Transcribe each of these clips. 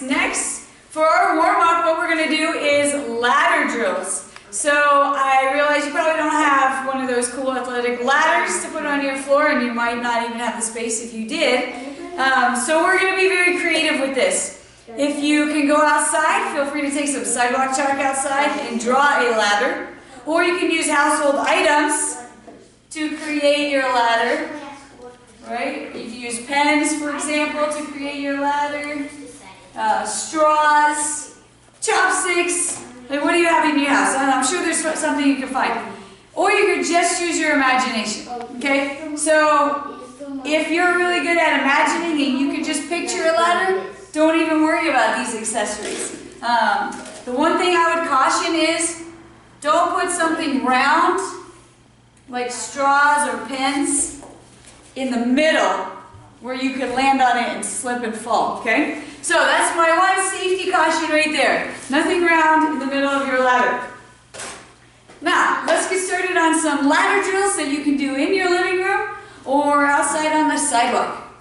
Next, for our warm-up, what we're going to do is ladder drills. So I realize you probably don't have one of those cool athletic ladders to put on your floor, and you might not even have the space if you did. So we're going to be very creative with this. If you can go outside, feel free to take some sidewalk chalk outside and draw a ladder. Or you can use household items to create your ladder. Right? You can use pens, for example, to create your ladder. Straws, chopsticks. Like, what do you have in your house? I'm sure there's something you can find. Or you could just use your imagination. Okay? So, if you're really good at imagining and you could just picture a ladder, don't even worry about these accessories. The one thing I would caution is, don't put something round, like straws or pens, in the middle where you could land on it and slip and fall, okay? So that's my one safety caution right there. Nothing round in the middle of your ladder. Now, let's get started on some ladder drills that you can do in your living room or outside on the sidewalk.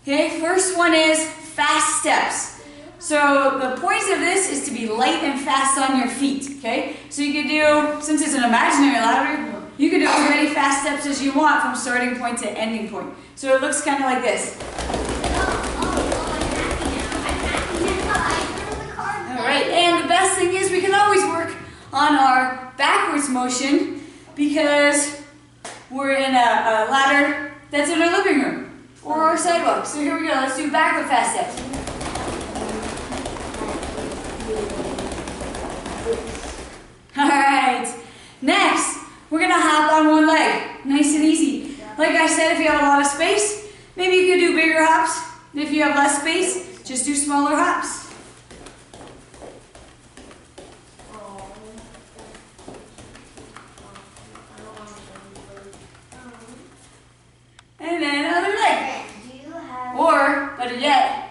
Okay, first one is fast steps. So the point of this is to be light and fast on your feet, okay? So you could do, since it's an imaginary ladder, you can do as many fast steps as you want from starting point to ending point. So it looks kind of like this. Alright, and the best thing is we can always work on our backwards motion because we're in a ladder that's in our living room or our sidewalk. So here we go, let's do backward fast steps. Alright, next we're going to hop on one leg, nice and easy. Like I said, if you have a lot of space, maybe you could do bigger hops. If you have less space, just do smaller hops. And then other leg. Or, better yet,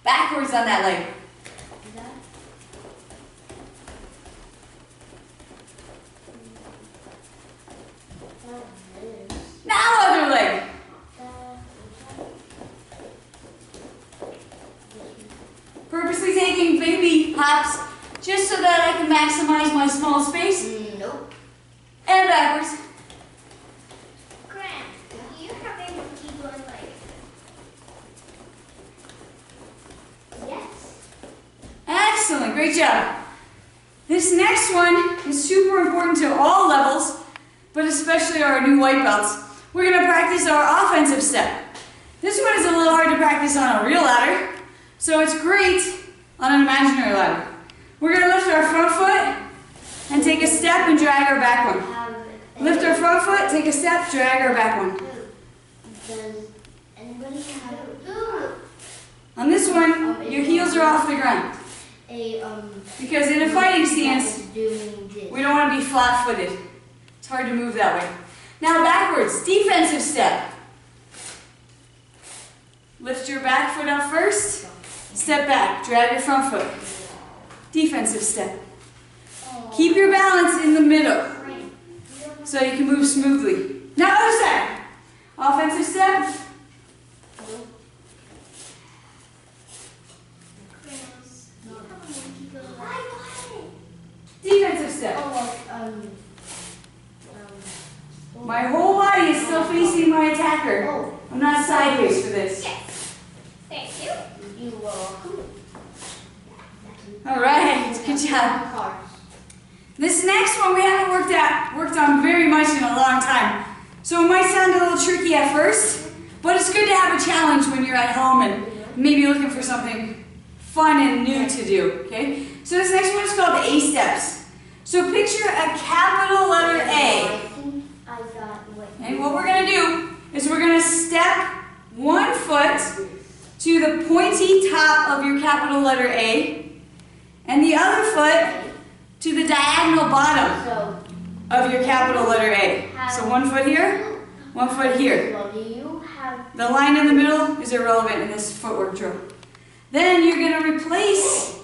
backwards on that leg. Now other leg. Purposely taking baby hops just so that I can maximize my small space. Nope. And backwards. Grant, you have able to keep going like... Yes. Excellent, great job. This next one is super important to all levels, but especially our new white belts. We're going to practice our offensive step. This one is a little hard to practice on a real ladder, so it's great on an imaginary ladder. We're going to lift our front foot and take a step and drag our back one. Lift our front foot, take a step, drag our back one. Does anybody have... On this one, your heels are off the ground. Because in a fighting stance, we don't want to be flat-footed. It's hard to move that way. Now backwards, defensive step. Lift your back foot up first, step back, drag your front foot. Defensive step. Keep your balance in the middle so you can move smoothly. Now other side. Offensive step. Defensive step. My whole body is still facing my attacker. I'm not sideways for this. Yes. Thank you. You're welcome. All right, good job. This next one we haven't worked on very much in a long time. So it might sound a little tricky at first, but it's good to have a challenge when you're at home and maybe looking for something fun and new to do, okay? So this next one is called A steps. So picture a capital letter A. And what we're going to do is we're going to step one foot to the pointy top of your capital letter A and the other foot to the diagonal bottom of your capital letter A. So one foot here, one foot here. The line in the middle is irrelevant in this footwork drill. Then you're going to replace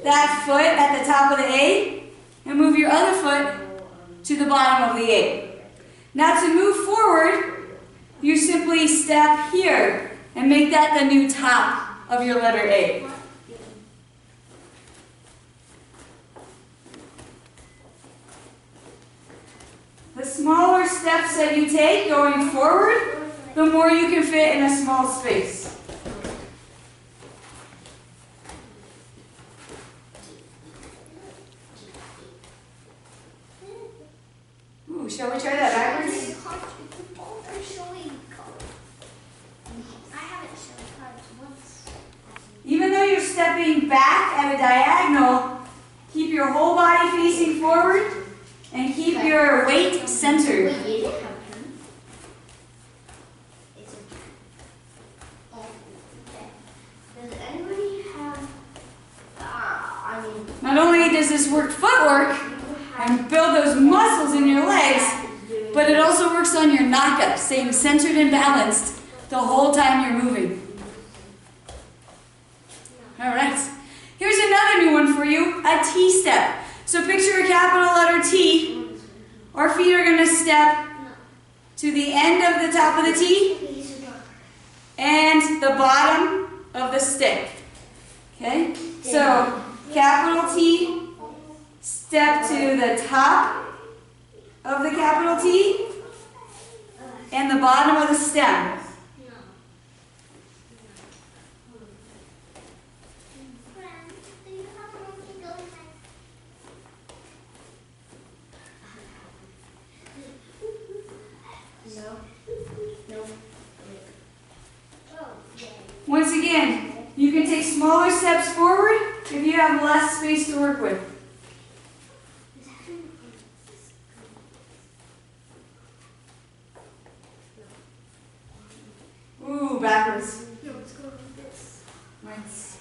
that foot at the top of the A and move your other foot to the bottom of the A. Now to move forward, you simply step here and make that the new top of your letter A. The smaller steps that you take going forward, the more you can fit in a small space. Ooh, shall we try that backwards? Even though you're stepping back at a diagonal, keep your whole body facing forward and keep your weight centered. Does anybody have, Not only does this work footwork and build those muscles in your legs, but it also works on your knockup, staying centered and balanced the whole time you're moving. All right, here's another new one for you, a T-step. So picture a capital letter T. Our feet are going to step to the end of the top of the T and the bottom of the stick. Okay, so capital T, step to the top of the capital T and the bottom of the stem. Once again, you can take smaller steps forward if you have less space to work with. Ooh, backwards. My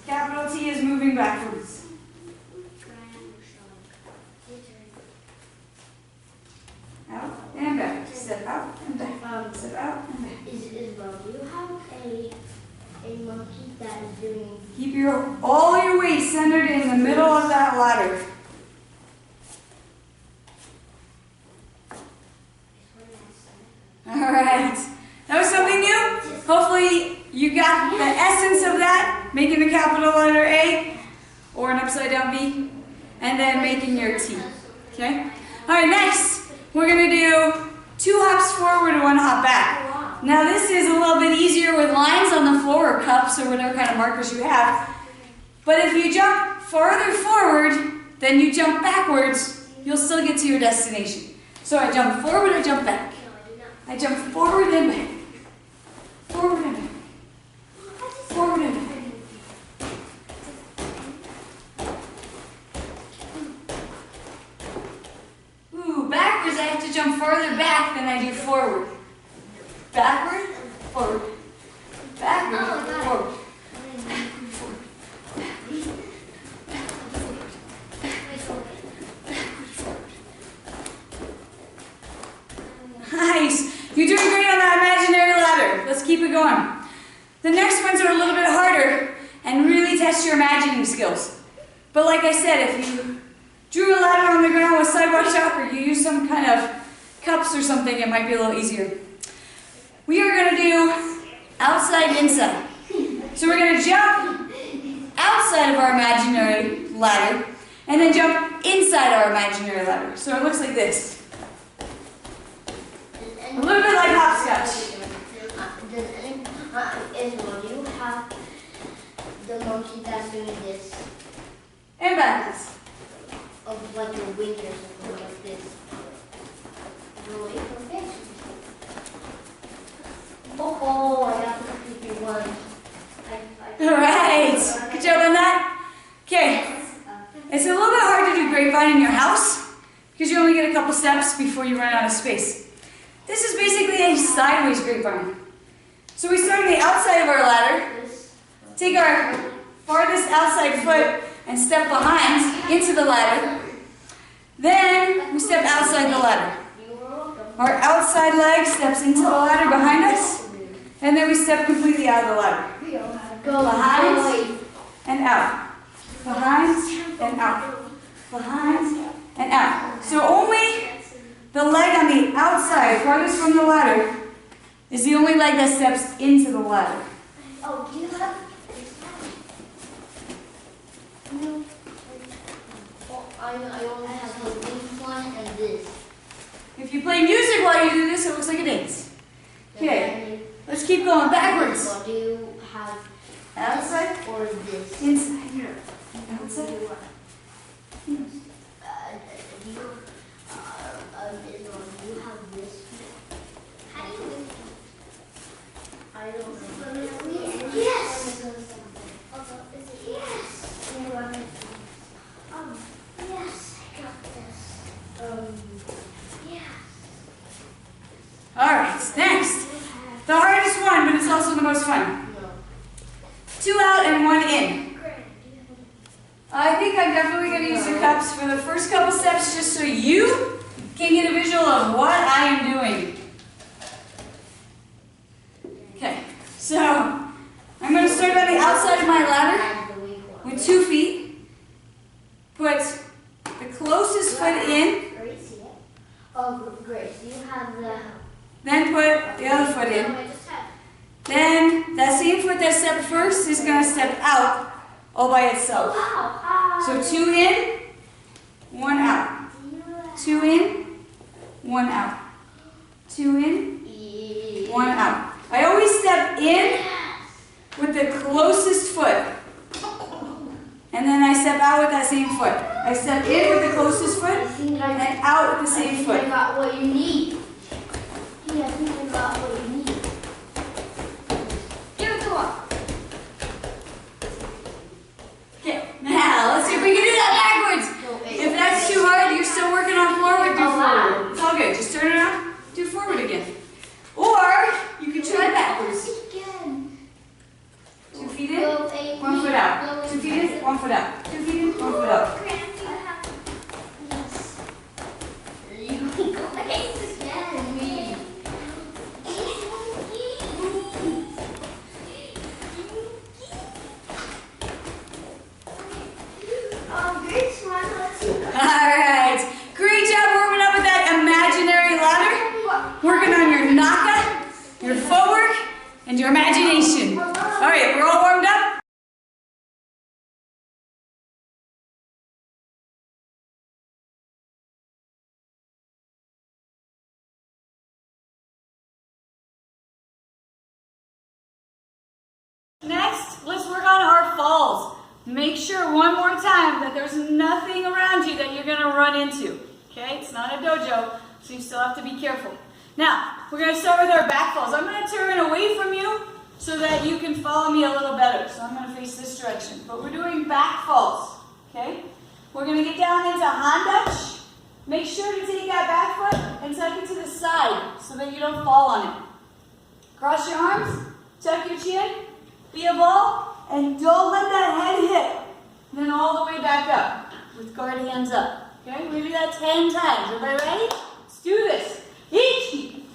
capital T is moving backwards. Out and back. Step out and back. Step out and back. do you have a monkey that is doing? Keep all your weight centered in the middle of that ladder. All right. That was something new. Hopefully you got the essence of that, making the capital letter A or an upside down B, and then making your T. Okay? All right, next we're going to do 2 hops forward and 1 hop back. Now this is a little bit easier with lines on the floor or cups or whatever kind of markers you have. But if you jump farther forward than you jump backwards, you'll still get to your destination. So I jump forward, I jump back. I jump forward and back. Forward and back. Forward and back. Ooh, backwards I have to jump farther back than I do forward. Backward, forward. Backward, forward. Nice. You're doing great on that imaginary ladder. Let's keep it going. The next ones are a little bit harder and really test your imagining skills. But like I said, if you drew a ladder on the ground with sidewalk chalk or you use some kind of cups or something, it might be a little easier. We are going to do outside, inside. So we're going to jump outside of our imaginary ladder and then jump inside our imaginary ladder. So it looks like this. A little bit like hopscotch. Do you have the monkey that's doing this? And backwards. Of like a wing or something like this. Really perfect. Oh, I got the creepy one. All right. Good job on that. Okay. It's a little bit hard to do grapevine in your house because you only get a couple steps before you run out of space. This is basically a sideways grapevine. So we start on the outside of our ladder, take our farthest outside foot and step behind into the ladder. Then we step outside the ladder. Our outside leg steps into the ladder behind us, and then we step completely out of the ladder. Go behind and out. Behind and out. Behind and out. So only the leg on the outside, farthest from the ladder, is the only leg that steps into the ladder. Oh, do you have? No. Oh, I only have the this one and this. If you play music while you do this, it looks like a dance. Okay, let's keep going backwards. Do you have Outside or this? inside here. Outside. Do you have this? How do you do it? I don't know. Yes! Yes! Yes, I got this. Yes. All right, next. The hardest one, but it's also the most fun. No. 2 out and 1 in. I think I'm definitely going to use the cups for the first couple steps just so you can get a visual of what I am doing. Okay, so I'm going to start on the outside of my ladder with 2 feet. Put the closest foot in, Oh, Grace, you have the... then put the other foot in. Then that same foot that stepped first is going to step out all by itself. So 2 in, 1 out. 2 in, 1 out. 2 in, 1 out. I always step in with the closest foot. And then I step out with that same foot. I step in with the closest foot and out with the same foot. I got what you need. Yeah, I think I got what you need. Give it to her. Okay, now let's see if we can do that backwards. If that's too hard, you're still working on forward, do forward. It's all good. Just turn it around, do forward again. Or you can try backwards. 2 feet in, 1 foot out. 2 feet in, 1 foot out. 2 feet in, 1 foot out. Alright, great job warming up with that imaginary ladder. Working on your naka, your footwork, and your imagination. Alright, we're all warmed up? Next, let's work on our falls. Make sure one more time that there's nothing around you that you're going to run into. Okay, it's not a dojo, so you still have to be careful. Now, we're going to start with our back falls. I'm going to turn away from you so that you can follow me a little better. So I'm going to face this direction. But we're doing back falls. Okay? We're going to get down into hand Dutch. Make sure to take that back foot and tuck it to the side so that you don't fall on it. Cross your arms, tuck your chin, be a ball. And don't let that head hit. And then all the way back up with guard hands up. Okay, we're going to do that 10 times. Everybody ready? Let's do this. Ichi.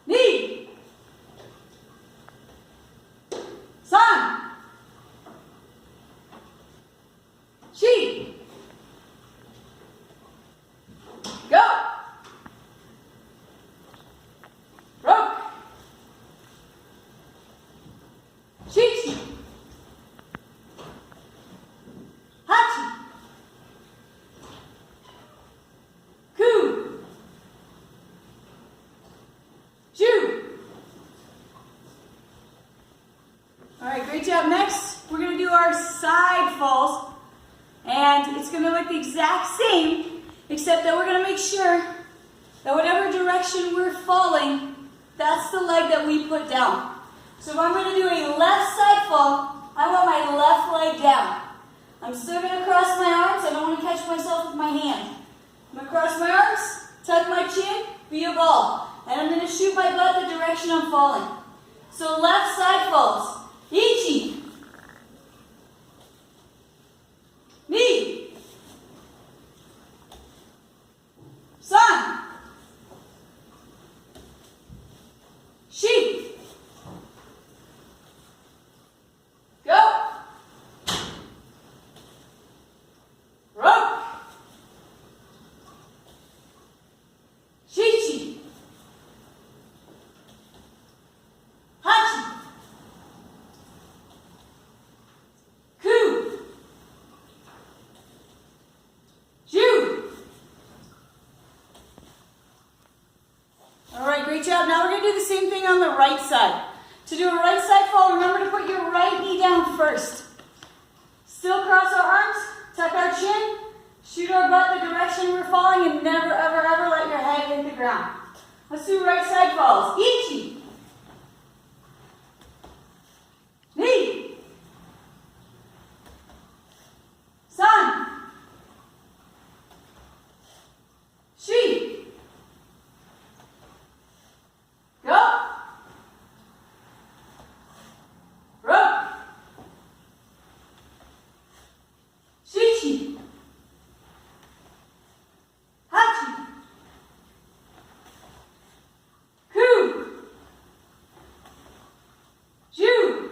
Ni. San. Shi. Go. Rope. Shichi. Hachi. Ku. Ju. Alright, great job. Next, we're going to do our side falls. And it's going to look the exact same, except that we're going to make sure that whatever direction we're falling, that's the leg that we put down. So if I'm going to do a left side fall, I want my left leg down. I'm still going to cross my arms. I don't want to catch myself with my hand. I'm going to cross my arms, tuck my chin, be a ball. And I'm going to shoot my butt the direction I'm falling. So left side falls. Ichi. Ni. San. Shi. Go. Rope. Shichi. Hachi. job. Now we're going to do the same thing on the right side. To do a right side fall, remember to put your right knee down first. Still cross our arms, tuck our chin, shoot our butt the direction we're falling, and never, ever, ever let your head hit the ground. Let's do right side falls. Ichi. Ni. San. Shi. Go. Ro. Shichi. Hachi. Ku. Ju.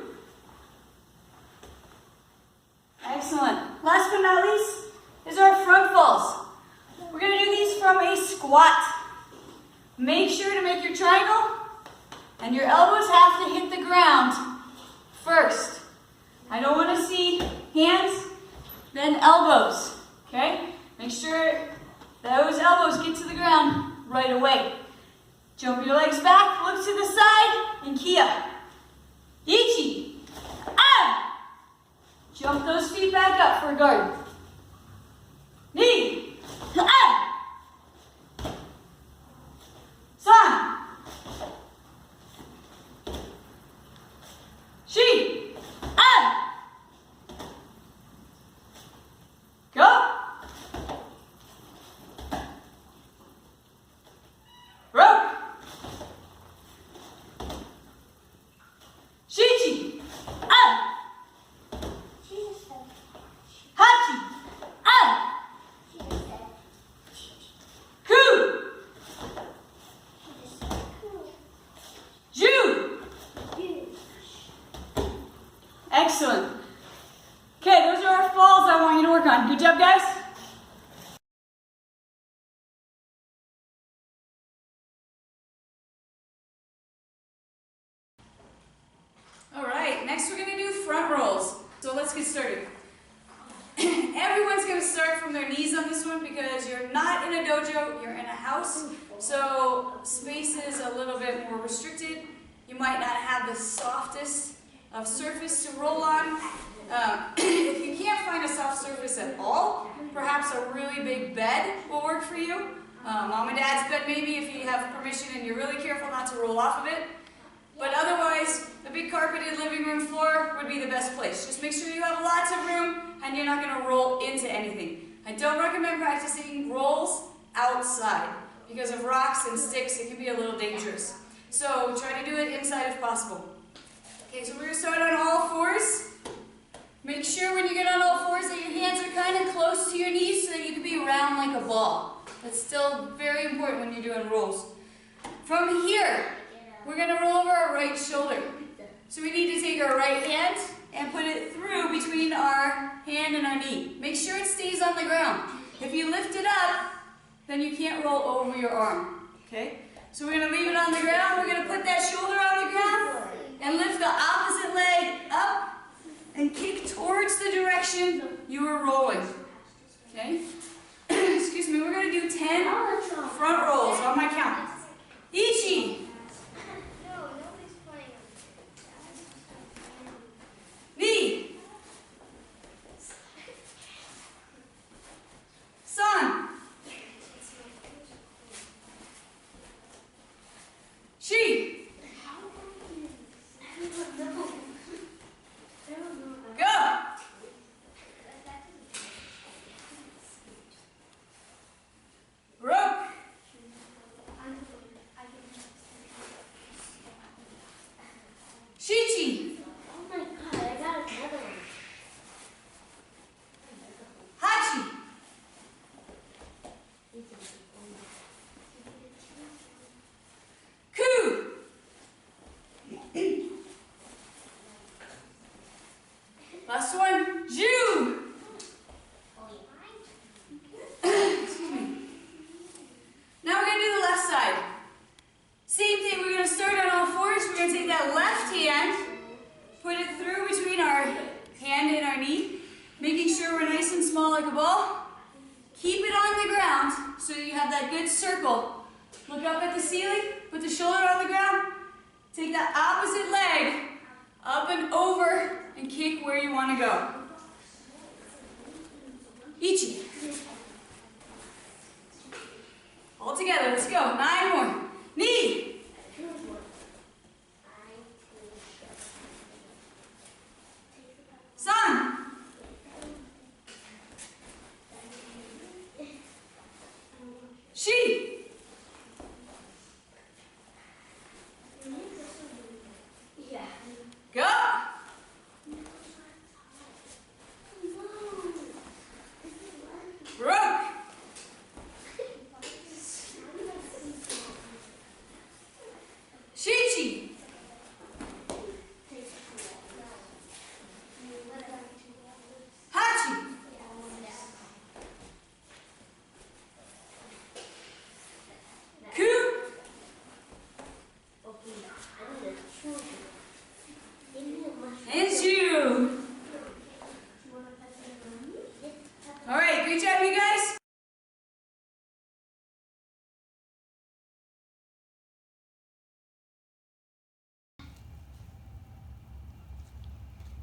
Excellent. Last but not least is our front falls. We're going to do these from a squat. Make sure to make your triangle and your elbows have to hit the ground first. I don't want to see hands, then elbows. Okay? Make sure those elbows get to the ground right away. Jump your legs back, look to the side, and kia. Ichi. Ah! Jump those feet back up for a guard. Ni. Ah! San. Shi. Ah! Go. Rope. Shichi. Ah! Hachi. Ah! Ku. Ju. Excellent. Okay, those are our falls I want you to work on. Good job, guys. All right, next we're going to do front rolls. So let's get started. Everyone's going to start from their knees on this one because you're not in a dojo, you're in a house. So space is a little bit more restricted. You might not have the softest of surface to roll on. If you can't find a soft surface at all, perhaps a really big bed will work for you. Mom and dad's bed maybe if you have permission and you're really careful not to roll off of it. But otherwise, a big carpeted living room floor would be the best place. Just make sure you have lots of room and you're not going to roll into anything. I don't recommend practicing rolls outside because of rocks and sticks. It can be a little dangerous. So try to do it inside if possible. Okay, so we're going to start on all fours. Make sure when you get on all fours that your hands are kind of close to your knees so that you can be round like a ball. That's still very important when you're doing rolls. From here, we're going to roll over our right shoulder. So we need to take our right hand and put it through between our hand and our knee. Make sure it stays on the ground. If you lift it up, then you can't roll over your arm. Okay? So we're going to leave it on the ground. We're going to put that shoulder on the ground and lift the opposite leg up and kick towards the direction you were rolling. Okay? Excuse me, we're going to do 10 front rolls on my count. Ichi. Ni. San. Shi. Go. Rope. Shichi. Oh my god, I got another one. Hachi. Ku. Last one. Ju. Excuse me. Now we're going to do the left side. Same thing, we're going to start on all fours. We're going to take that left hand, put it through between our hand and our knee, making sure we're nice and small like a ball. Keep it on the ground so you have that good circle. Look up at the ceiling, put the shoulder on the Take the opposite leg up and over and kick where you want to go. Ichi. All together, let's go. 9 more. Knee. Sun. She. Go. Broke. Shichi. Hachi. Ku. And you. All right, great job, you guys.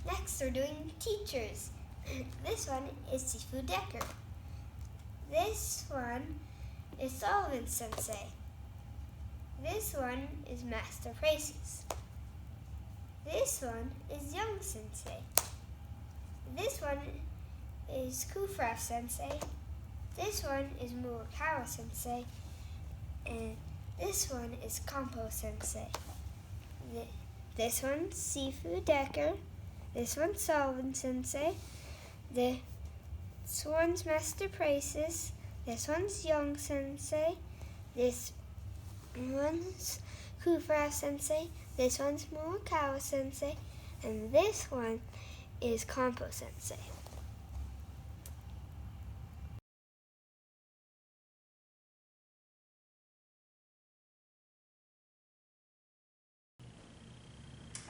Next, we're doing teachers. This one is Sifu Decker. This one is Sullivan Sensei. This one is Master Praces. This one is Young Sensei. This one is Kufra Sensei. This one is Murakawa Sensei. And this one is Kampo Sensei. This one's Sifu Decker. This one's Sullivan Sensei. This one's Master Praces. This one's Young Sensei. This one's Kufra Sensei. This one's Murakawa Sensei. And this one is Kampo Sensei.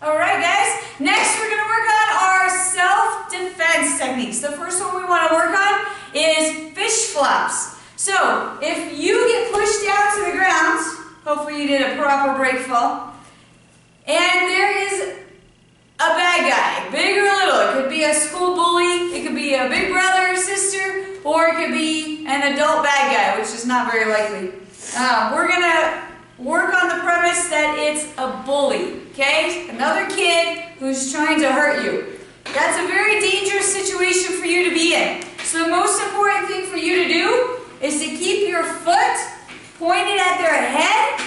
All right, guys. Next, we're going to work on our self-defense techniques. The first one we want to work on is fish flops. So, if you get pushed down to the ground, hopefully you did a proper break fall, and there is a bad guy, big or little. It could be a school bully, it could be a big brother or sister, or it could be an adult bad guy, which is not very likely. We're going to work on the premise that it's a bully, okay? Another kid who's trying to hurt you. That's a very dangerous situation for you to be in. So the most important thing for you to do is to keep your foot pointed at their head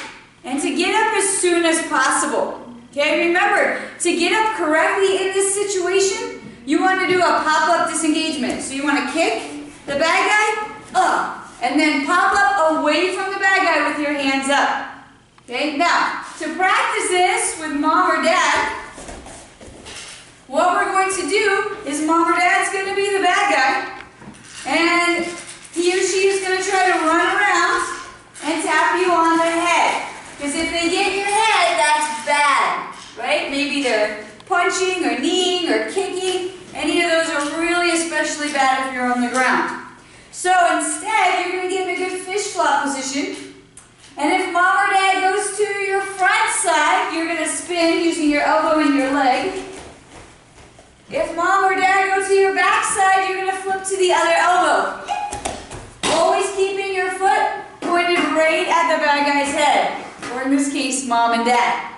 and to get up as soon as possible. Okay, remember, to get up correctly in this situation, you want to do a pop-up disengagement. So you want to kick the bad guy up and then pop up away from the bad guy with your hands up. Okay, now, to practice this with mom or dad, what we're going to do is mom or dad's going to be the bad guy, and he or she is going to try to run around and tap you on the head. Because if they get in your head, that's bad, right? Maybe they're punching or kneeing or kicking. Any of those are really especially bad if you're on the ground. So instead, you're going to get in a good fish flop position. And if mom or dad goes to your front side, you're going to spin using your elbow and your leg. If mom or dad go to your back side, you're going to flip to the other elbow. Always keeping your foot pointed right at the bad guy's head. Or in this case, mom and dad.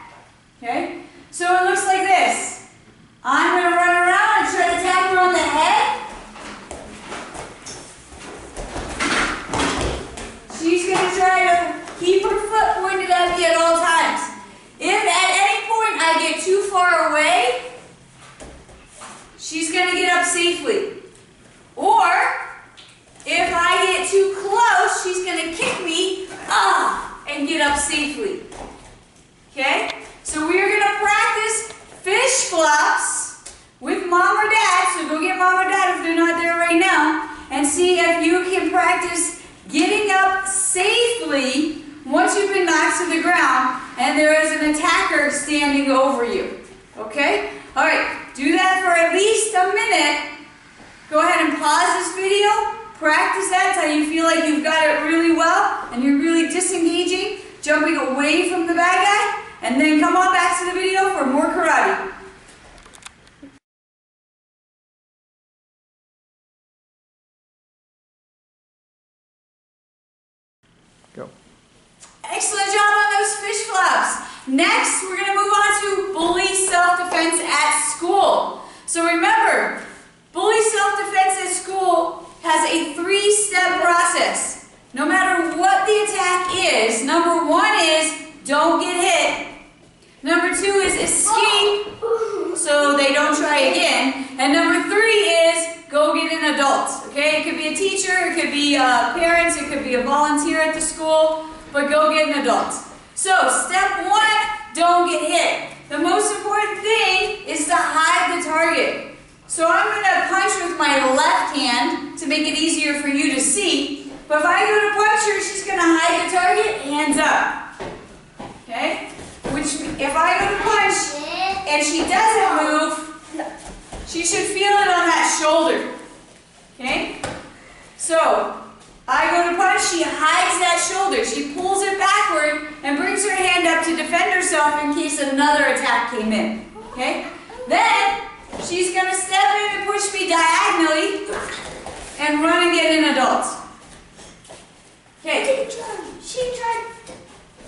Okay? So it looks like this. I'm going to run around and try to tap her on the head. She's going to try to keep her foot pointed at me at all times. If at any point I get too far away, she's going to get up safely. Or, if I get too close, she's going to kick me and get up safely. Okay? So we're going to practice fish flops with mom or dad. So go get mom or dad if they're not there right now, and see if you can practice getting up safely once you've been knocked to the ground and there is an attacker standing over you. Okay? All right. Do that for at least a minute. Go ahead and pause this video. Practice that until you feel like you've got it really well and you're really disengaging, jumping away from the bad guy, and then come on back to the video for more karate. Go. Excellent job on those fish flaps. Next, we're going to move on to bully self-defense at school. So remember, bully self-defense at school has a 3-step process. No matter what the attack is, number 1 is don't get hit. Number 2 is escape so they don't try again. And number 3 is go get an adult. Okay, it could be a teacher, it could be parents, it could be a volunteer at the school, but go get an adult. So step 1, don't get hit. The most important thing is to hide the target. So I'm going to punch with my left hand to make it easier for you to see. But if I go to punch her, she's going to hide the target, hands up. Okay? Which, if I go to punch and she doesn't move, she should feel it on that shoulder. Okay? So, I go to punch, she hides that shoulder. She pulls it backward and brings her hand up to defend herself in case another attack came in. Okay? Then, she's going to step in and push me diagonally and run and get an adult. Okay. She tried to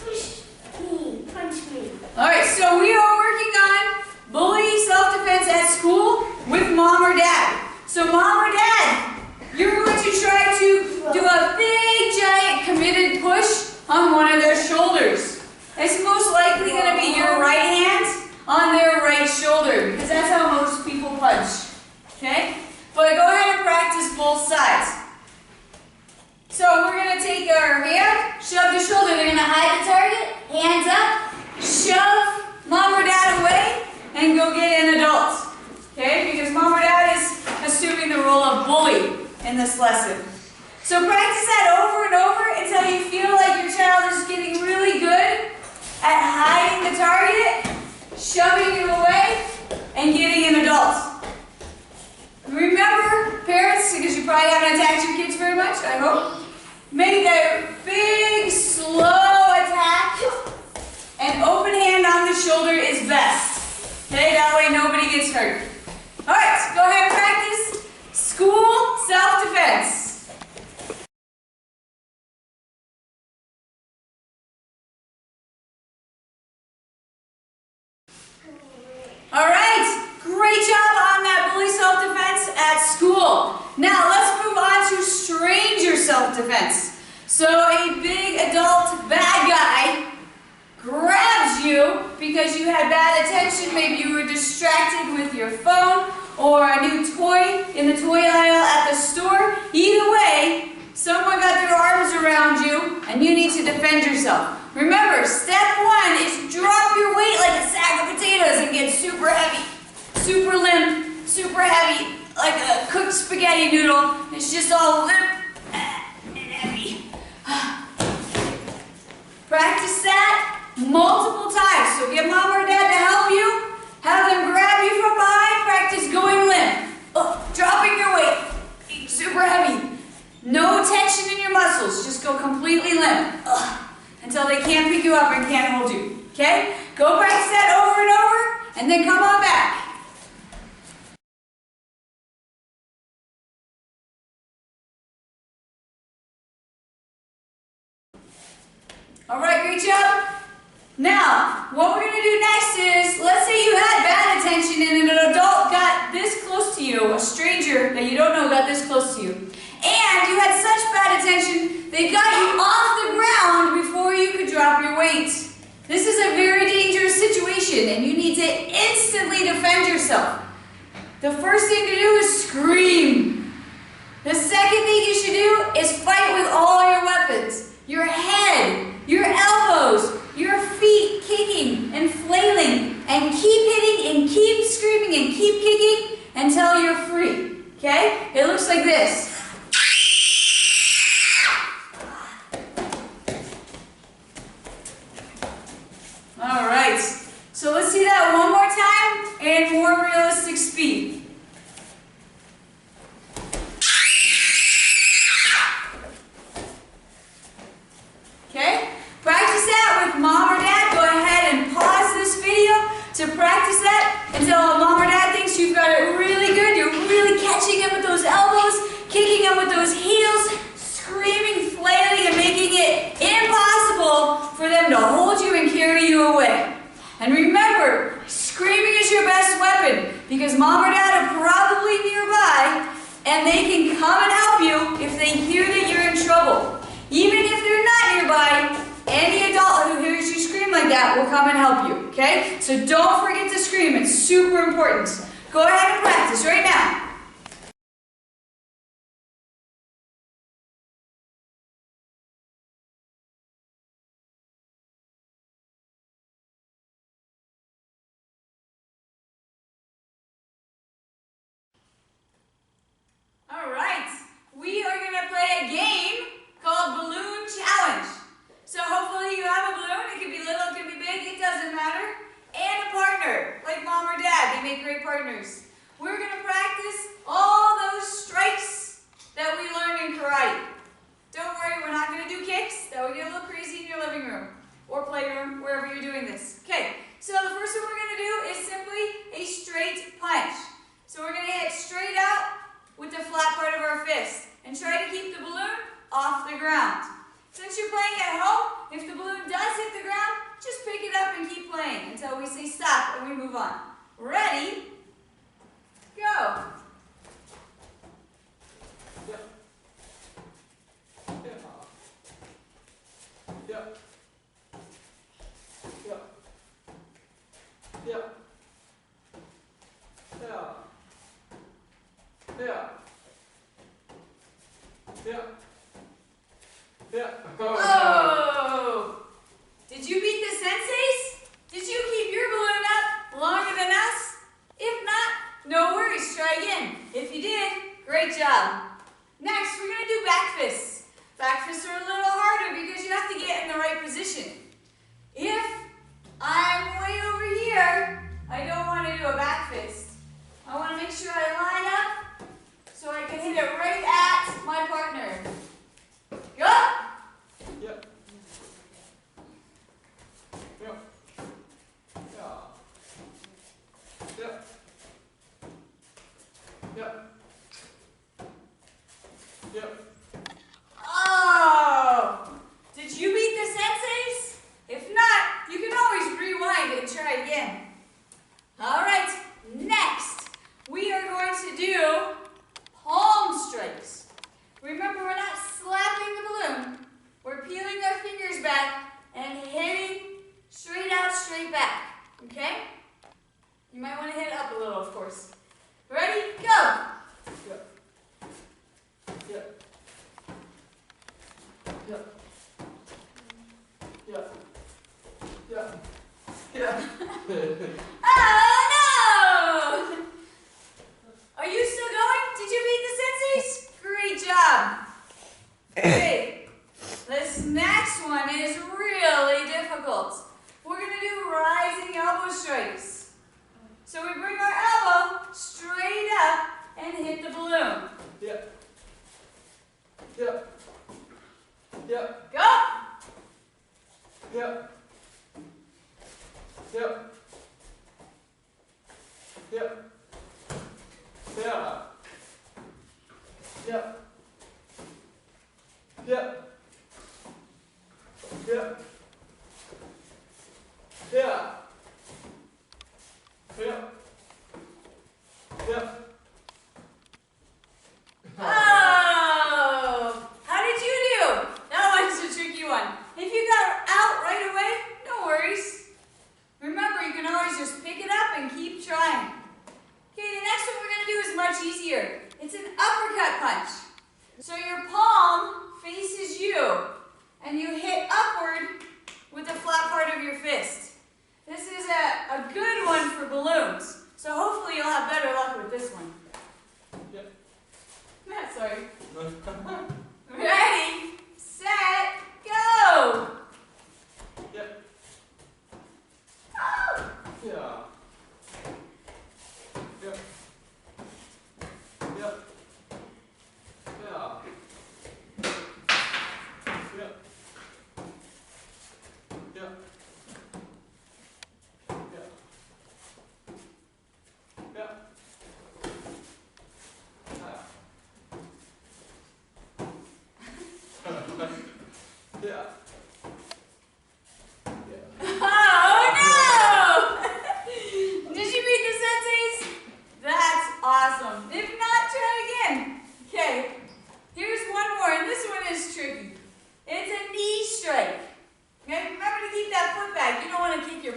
push me, punch me. Alright, so we are working on bully self-defense at school with mom or dad. So mom or dad, you're going to try to do a big, giant, committed push on one of their shoulders. It's most likely going to be your right hand on their right shoulder, because that's how most people punch. Okay? But go ahead and practice both sides. So we're going to take our hand, shove the shoulder. They're going to hide the target, hands up, shove mom or dad away, and go get an adult. Okay? Because mom or dad is assuming the role of bully in this lesson. So practice that over and over until you feel like your child is getting really good at hiding the target, shoving it away, and getting an adult. Remember, parents, because you probably haven't attacked your kids very much, I hope, make a big, slow attack, and open hand on the shoulder is best. Okay, that way nobody gets hurt. Alright, go ahead and practice school self-defense. Alright, great job on that bully self-defense at school. Now let's move on to stranger self-defense. So a big adult bad guy grabs you because you had bad attention. Maybe you were distracted with your phone or a new toy in the toy aisle at the store. Either way, someone got their arms around you and you need to defend yourself. Remember, step 1 is drop your weight like a sack of potatoes and get super heavy, super limp, super heavy, like a cooked spaghetti noodle. It's just all limp and heavy. Practice that multiple times. So get mom or dad to help you. Have them grab you from behind. Practice going limp. Dropping your weight. Being super heavy. No tension in your muscles. Just go completely limp. Until they can't pick you up and can't hold you. Okay? Go practice that over and over, and then come on back. Alright, great job. Now, what we're going to do next is, let's say you had bad attention and an adult got this close to you, a stranger that you don't know got this close to you, and you had such bad attention, they got you off the ground before you could drop your weight. This is a very dangerous situation, and you need to instantly defend yourself. The first thing to do is scream. The second thing you should do is fight with all your weapons. Your head, your elbows, your feet kicking and flailing, and keep hitting and keep screaming and keep kicking until you're free. Okay? It looks like this. Alright, so let's see that one more time and more realistic speed. Okay? Practice that with scare you away. And remember, screaming is your best weapon because mom or dad are probably nearby and they can come and help you if they hear that you're in trouble. Even if they're not nearby, any adult who hears you scream like that will come and help you, okay? So don't forget to scream, it's super important. Go ahead and practice right now. All right, we are going to play a game called Balloon Challenge. So hopefully you have a balloon. It can be little, it can be big, it doesn't matter. And a partner, like mom or dad. They make great partners. We're going to practice all those strikes that we learned in karate. Don't worry, we're not going to do kicks. That would get a little crazy in your living room or playroom, wherever you're doing this. Okay, so the first one we're going to do is simply a straight punch. So we're going to hit straight out with the flat part of our fist and try to keep the balloon off the ground. Since you're playing at home, if the balloon does hit the ground, just pick it up and keep playing until we say stop and we move on. Ready? Go! Yep. Yep. Yep. Yep. Yep. Yeah. Yeah. Yeah. Yeah. Oh! Did you beat the senseis? Did you keep your balloon up longer than us? If not, no worries, try again. If you did, great job. Next, we're going to do back fists. Back fists are a little harder because you have to get in the right position. If I'm way over here, I don't want to do a back fist. I want to make sure I line up so I can hit it right at my partner. Go! Yep. Yep. Yeah. Yep. Yep. Yep. Oh! Did you beat the senseis? If not, you can always rewind and try again. All right, next, we are going to do palm strikes. Remember, we're not slapping the balloon. We're peeling our fingers back and hitting straight out, straight back, okay? You might want to hit it up a little, of course. Ready? Go! Yep. Yep. Yep. Yep. Yep. Yeah. Oh, no! Are you still going? Did you beat the senseis? Great job. Okay, this next one is really difficult. We're going to do rising elbow strikes. So we bring our elbow straight up and hit the balloon. Yep. Yep. Yep. Go! Yep. Yep. Yep. Yeah. Yep. Yep. Yep. Yeah. Yep. Yep. Oh! How did you do? That one's a tricky one. If you got out right away, no worries. Remember, you can always just pick it up and keep trying. Okay, the next one we're going to do is much easier. It's an uppercut punch. So your palm faces you, and you hit upward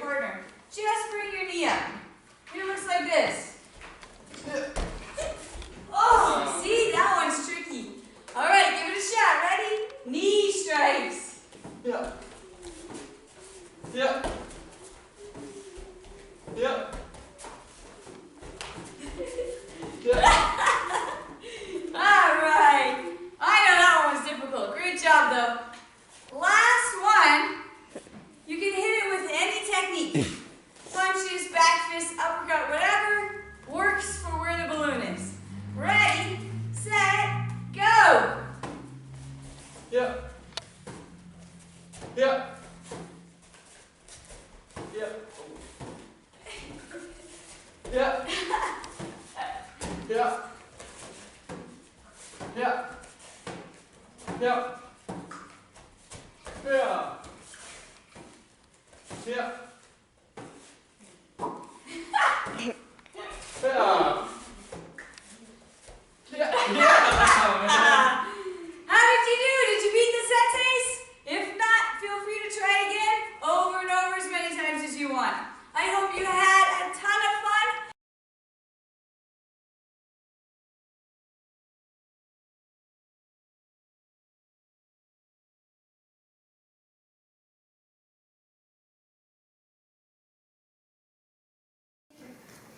partner. Just bring your knee up. It looks like this. Oh, see, that one's tricky. All right, give it a shot. Ready? Knee strikes. Yeah. Yeah. Yeah. Yeah. All right. I know that one was difficult. Great job, though. Last one. You can hit it with any technique. Punches, back fist, uppercut, whatever works for where the balloon is. Ready, set, go. Yeah. Yeah. Yeah. Yeah. Yeah. Yeah. Yeah. Yeah. Yeah. Yeah. Yeah. Yeah. How did you do? Did you beat the senseis? If not, feel free to try again over and over as many times as you want. I hope you had a ton of fun.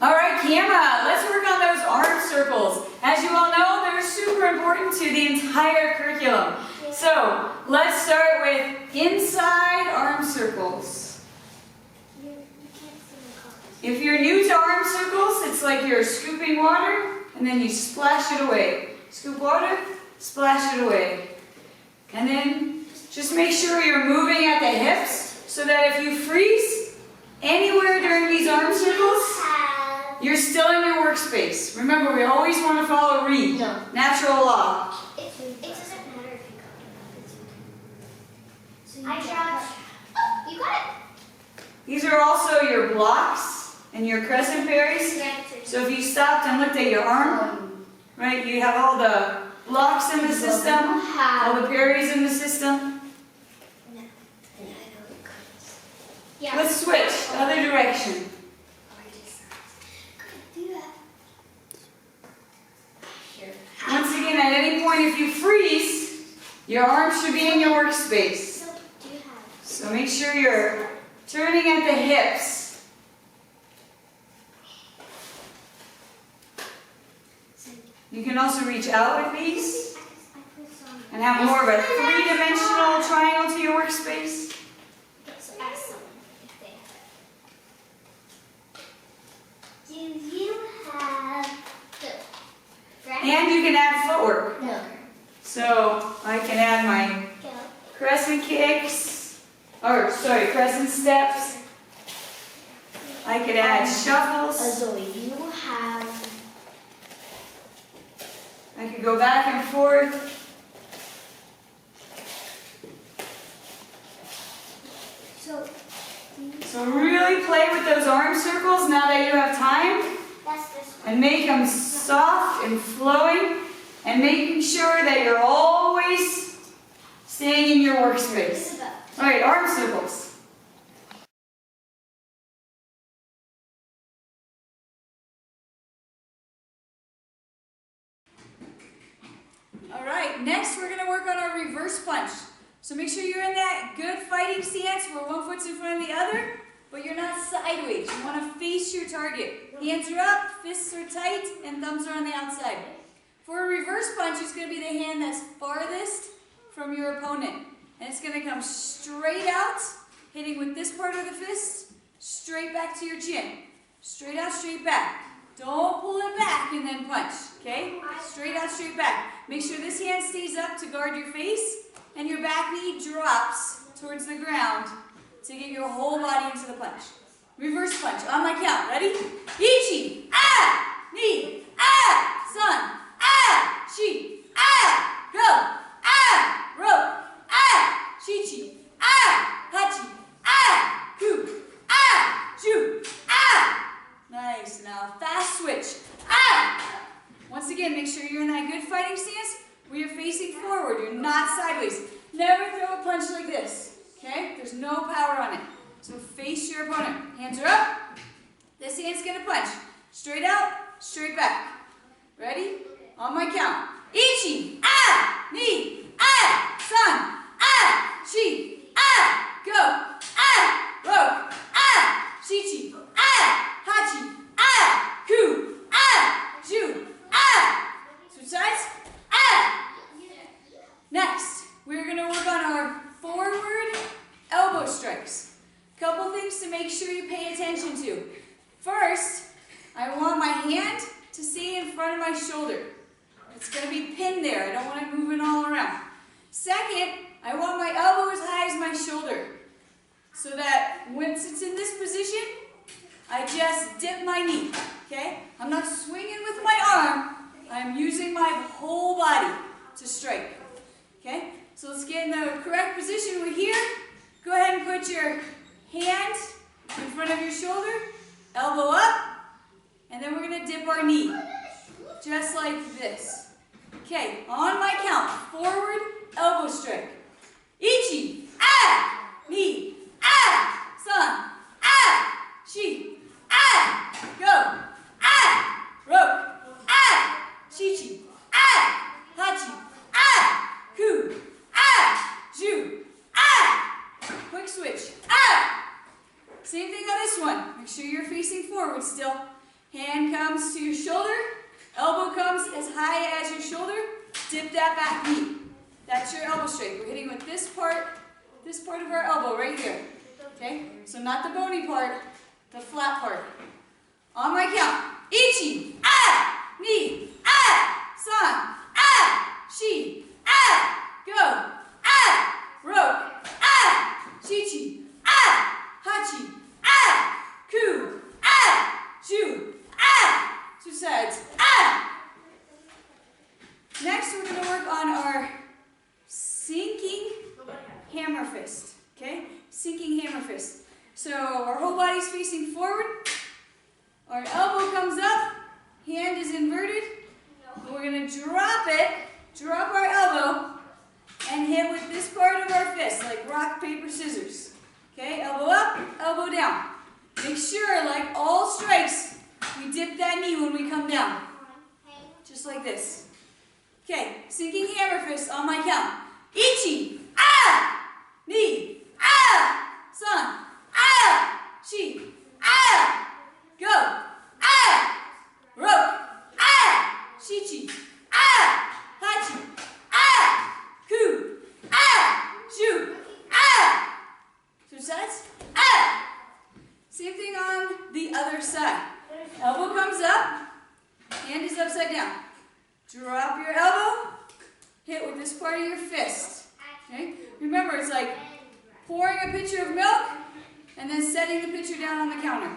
All right, CAMA, let's work on those arm circles. As you all know, they're super important to the entire curriculum. So let's start with inside arm circles. If you're new to arm circles, it's like you're scooping water and then you splash it away. Scoop water, splash it away. And then just make sure you're moving at the hips so that if you freeze anywhere during these arm circles, you're still in your workspace. Remember, we always want to follow Reed. No. Natural law. It doesn't matter if you got it. So you got it. These are also your blocks and your crescent parries. So if you stopped and looked at your arm, right, you have all the blocks in the system, all the parries in the system. Yeah. Let's switch, other direction. Once again, at any point if you freeze, your arms should be in your workspace. So make sure you're turning at the hips. You can also reach out with these and have more of a three-dimensional triangle to your workspace. Do you have And you can add footwork. No. So I can add my crescent kicks, crescent steps. I could add shuffles. Zoe, you have. I could go back and forth. So really play with those arm circles now that you have time. That's this one. And make them soft and flowing. And making sure that you're always staying in your workspace. All right, arm circles. All right, next we're going to work on our reverse punch. So make sure you're in that good fighting stance where one foot's in front of the other, but you're not sideways. You want to face your target. Hands are up, fists are tight, and thumbs are on the outside. For a reverse punch, it's going to be the hand that's farthest from your opponent. And it's going to come straight out, hitting with this part of the fist, straight back to your chin. Straight out, straight back. Don't pull it back and then punch, okay? Straight out, straight back. Make sure this hand stays up to guard your face, and your back knee drops towards the ground to get your whole body into the punch. Reverse punch, on my count. Ready? Ichi, ah, ni, ah, sun, ah, chi, ah, go, ah, ro, ah, chi, ah, hachi, ah, ku, ah, ju, ah. Nice. Now fast switch. Ah. Once again, make sure you're in that good fighting stance where you're facing forward. You're not sideways. Never throw a punch like this. Okay? There's no power on it. So face face your opponent. Hands are up. This hand's gonna punch. Straight out, straight back. Ready? On my count. Ichi, ah, ni, ah, san, ah, shi, ah, go, ah, ro, ah, shichi, ah, hachi, ah, ku, ah, ju, ah. Switch sides, ah. Next, we're gonna work on our forward elbow strikes. Couple things to make sure you pay attention to. First, I want my hand to stay in front of my shoulder. It's going to be pinned there. I don't want it moving all around. Second, I want my elbow as high as my shoulder. So that once it's in this position, I just dip my knee. Okay? I'm not swinging with my arm. I'm using my whole body to strike. Okay? So let's get in the correct position. We're here. Go ahead and put your hand in front of your shoulder. Elbow up. And then we're going to dip our knee. Just like this. Okay, on my count, forward elbow strike. Ichi, ah, ni, ah, san, ah, shi, ah, go, ah, ro, ah, shichi, ah, hachi, ah, ku, ah, ju, ah. Quick switch, ah. Same thing on this one. Make sure you're facing forward still. Hand comes to your shoulder. Elbow comes as high as your shoulder. Dip that back knee. That's your elbow strike. We're hitting with this part of our elbow right here. Okay? So not the bony part, the flat part. On my count. Ichi, ah, ni, ah, san, ah, shi, ah, go, ah, ro, ah, shichi, ah, hachi, ah, ku, ah, ju, ah. Two sides. Ah! Next, we're going to work on our sinking hammer fist. Okay? Sinking hammer fist. So our whole body's facing forward. Our elbow comes up. Hand is inverted. We're going to drop it. Drop our elbow. And hit with this part of our fist. Like rock, paper, scissors. Okay? Elbow up, elbow down. Make sure, like all strikes, we dip that knee when we come down. Just like this. Okay, sinking hammer fist on my count. Ichi, ah, ni, ah, san, ah, shi, ah, go, ah, ro, ah, shichi, ah, hachi, ah, ku, ah, ju, ah. Switch sides, ah. Same thing on the other side. Elbow comes up, hand is upside down. Drop your elbow, hit with this part of your fist. Okay? Remember, it's like pouring a pitcher of milk and then setting the pitcher down on the counter.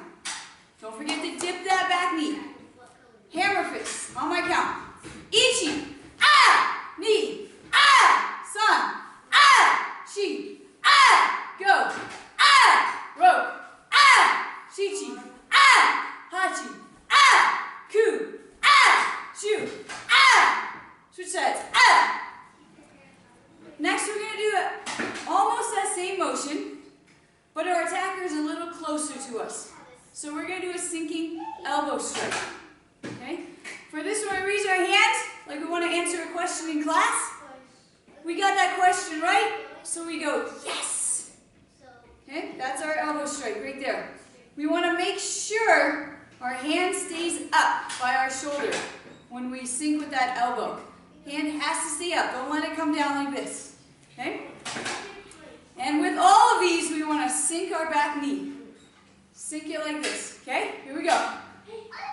Don't forget to dip that back knee. Hammer fist on my count. Ichi, ah, ni, ah, san, ah, shi, ah, go, ah, ro, ah, shichi, ah, hachi, ah, ku, ah, ju, ah. Switch sides, ah. Next we're going to do almost that same motion, but our attacker is a little closer to us. So we're going to do a sinking elbow strike. Okay? For this one, we raise our hands like we want to answer a question in class. We got that question right, so we go, yes. Okay? That's our elbow strike right there. We want to make sure our hand stays up by our shoulder when we sink with that elbow. Hand has to stay up. Don't let it come down like this. Okay? And with all of these, we want to sink our back knee. Sink it like this. Okay? Here we go.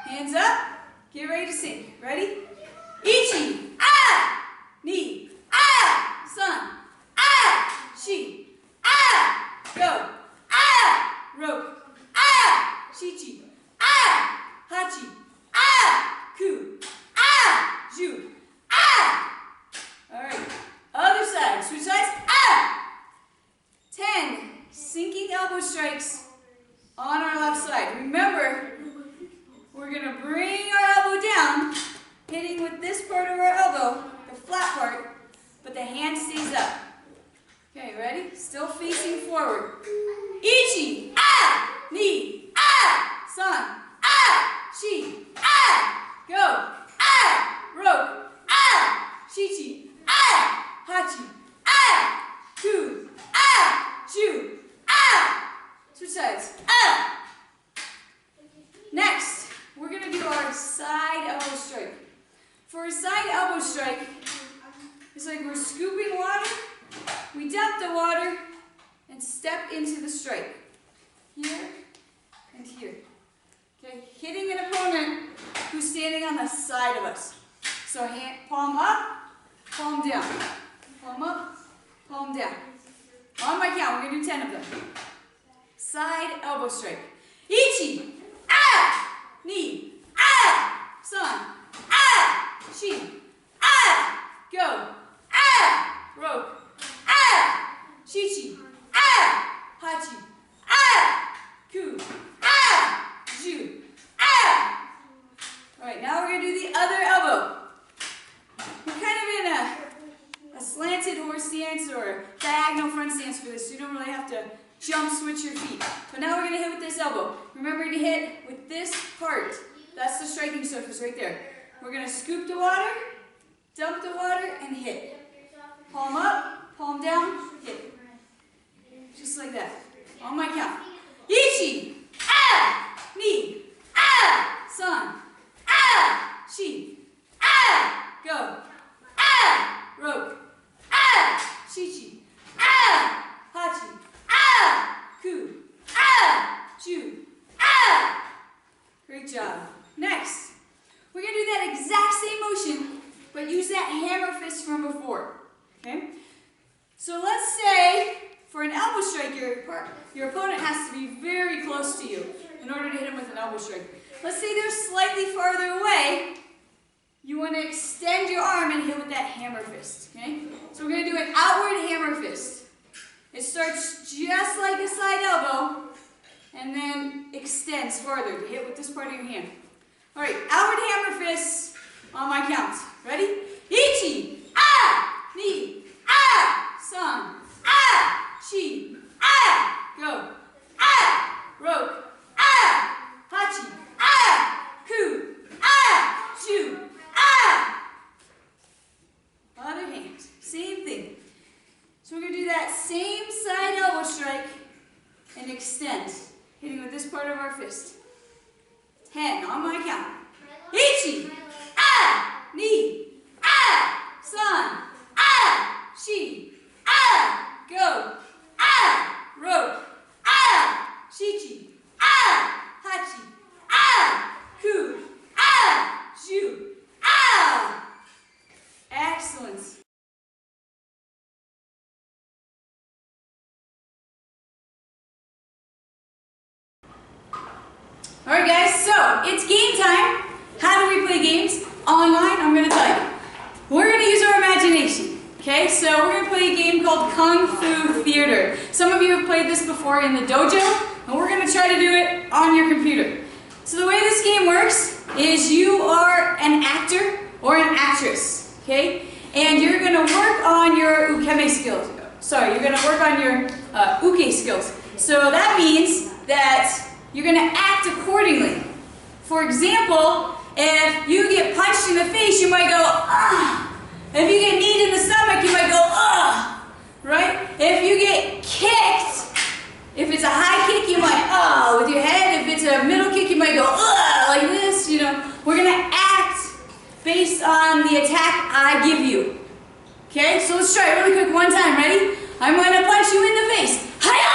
Hands up. Get ready to sink. Ready? Ichi, ah, ni, ah, san, ah, shi, ah, go, ah, ro, ah, shichi, ah, hachi, ah, ku, ah, ju, ah. All right. Other side. Switch sides. Ah. 10 sinking elbow strikes on our left side. Remember, we're going to bring our elbow down, hitting with this part of our elbow, the flat part, but the hand stays up. Okay, ready? Still facing forward. Ichi, ah, on the side of us. So hand, palm up, palm down. Palm up, palm down. On my count, we're going to do 10 of them. Side elbow strike. Ichi, ah, knee, ah, san, ah, shi, ah, go, ah, rope, ah, shichi, ah, hachi, ah, ku, ah, ju, ah. All right, now we're going to do the other elbow. We're kind of in a slanted horse stance or diagonal front stance for this, so you don't really have to jump switch your feet. But now we're going to hit with this elbow. Remember to hit with this part. That's the striking surface right there. We're going to scoop the water, dump the water, and hit. Palm up, palm down, hit. Just like that. On my count. Ichi, ah, ni, ah, san, ah, shi, ah, go, ah, rope, ah, shichi, ah, hachi, ah, ku, ah, ju, ah. Great job. Next, we're going to do that exact same motion, but use that hammer fist from before. Okay? So let's say, for an elbow strike, your opponent has to be very close to you in order to hit him with an elbow strike. Let's say they're slightly farther away. You want to extend your arm and hit with that hammer fist. Okay? So we're going to do an outward hammer fist. It starts just like a side elbow and then extends farther to hit with this part of your hand. All right, outward hammer fist on my count. Ready? Ichi, ah, ni, ah, san, ah, shi, ah, go, ah, rope, ah, hachi, ah, ku, ah, ju, ah. Other hand, same thing. So we're going to do that same side elbow strike and extend, hitting with this part of our fist. 10 on my count. Ichi, ah, ni, ah, san, ah, shi, ah, go, ah, rope, ah, shichi, ah, hachi, ah, ku, ah, ju, ah. Excellent. Alright guys, so it's game time. How do we play games? Online, I'm going to tell you. We're going to use our imagination. Okay, so we're going to play a game called Kung Fu Theater. Some of you have played this before in the dojo, and we're going to try to do it on your computer. So the way this game works is you are an actor or an actress, okay? And you're going to work on your ukeme skills. Sorry, you're going to work on your uke skills. So that means that you're going to act accordingly. For example, if you get punched in the face, you might go, ah. If you get kneed in the stomach, you might go, ah. Right? If you get kicked, if it's a high kick, you might, ah, with your head. If it's a middle kick, you might go, ah, like this, you know. We're going to act based on the attack I give you. Okay? So let's try it really quick one time. Ready? I'm going to punch you in the face. Hi-ya!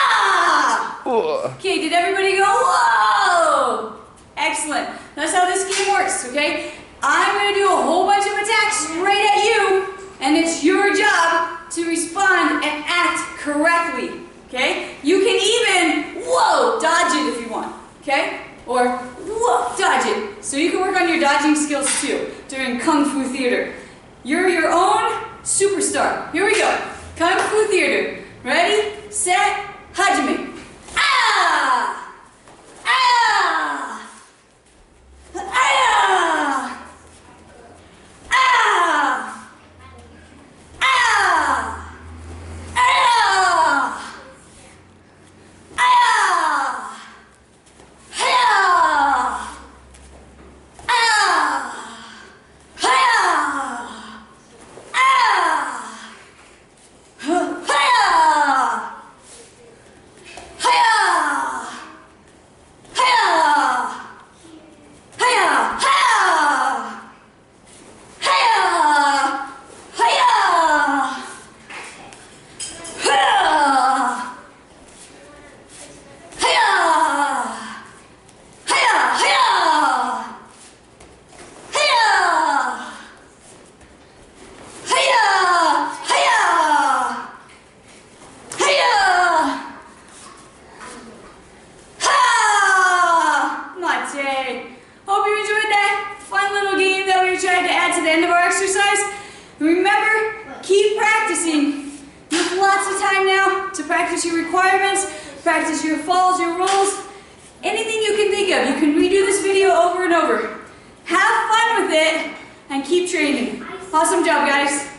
Okay, did everybody go, whoa? Excellent. That's how this game works, okay? I'm going to do a whole bunch of attacks right at you, and it's your job to respond and act correctly, okay? You can even, whoa, dodge it if you want, okay? Or, whoa, dodge it. So you can work on your dodging skills too during Kung Fu Theater. You're your own superstar. Here we go. Kung Fu Theater. Ready, set, hajime. Ah! Ah! Ah! Ah! Ah! Ah! Ah! Ah! Ah! Ah! Yay. Hope you enjoyed that fun little game that we tried to add to the end of our exercise. Remember, keep practicing. You have lots of time now to practice your requirements, practice your falls, your rolls, anything you can think of. You can redo this video over and over. Have fun with it and keep training. Awesome job, guys.